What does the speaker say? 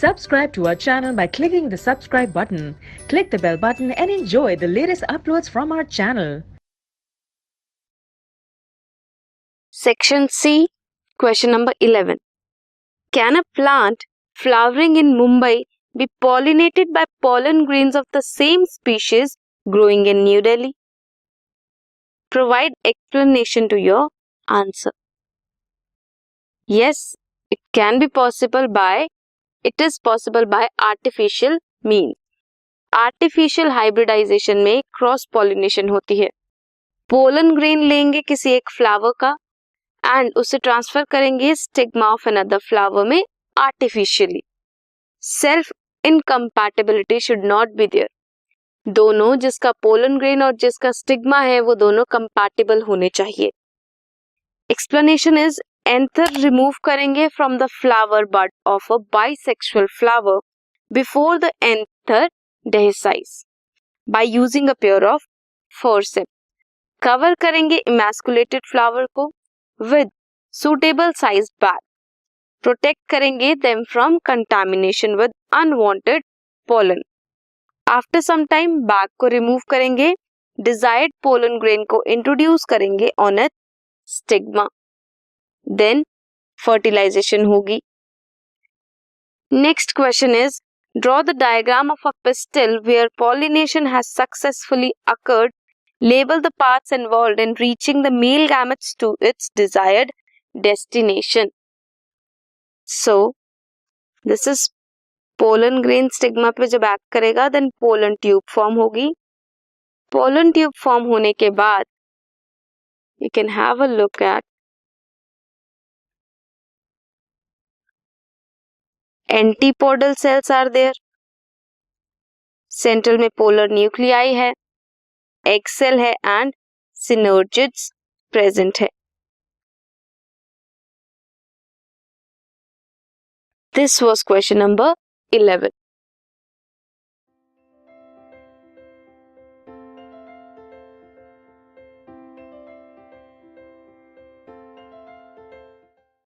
Subscribe to our channel by clicking the subscribe button. Click the bell button and enjoy the latest uploads from our channel. Section C, question number 11. Can a plant flowering in Mumbai be pollinated by pollen grains of the same species growing in New Delhi? Provide explanation to your answer. Yes, it is possible by artificial means. Artificial hybridization में cross pollination होती है. Pollen grain लेंगे किसी एक flower का and उसे transfer करेंगे stigma of another flower में artificially. Self incompatibility should not be there. दोनों, जिसका पोलन ग्रेन और जिसका स्टिग्मा है, वो दोनों कंपैटिबल होने चाहिए. एक्सप्लेनेशन इज, एंथर रिमूव करेंगे from the flower bud of a bisexual flower before the anther dehisces by using a pair of forceps. Cover करेंगे इमैस्कुलेटेड फ्लावर को with suitable size bag. Protect करेंगे them from contamination with unwanted pollen. After some time bag को remove करेंगे, desired pollen grain को introduce करेंगे on it stigma. Then fertilization होगी. Next question is, draw the diagram of a pistil where pollination has successfully occurred. Label the paths involved in reaching the male gametes to its desired destination. So, this is pollen grain stigma पे जब act करेगा then pollen tube form होगी. Pollen tube form होने के बाद you can have a look at antipodal cells are there. Central में polar nuclei है, egg cell है एंड सिनर्जिड्स प्रेजेंट है. This was question number 11.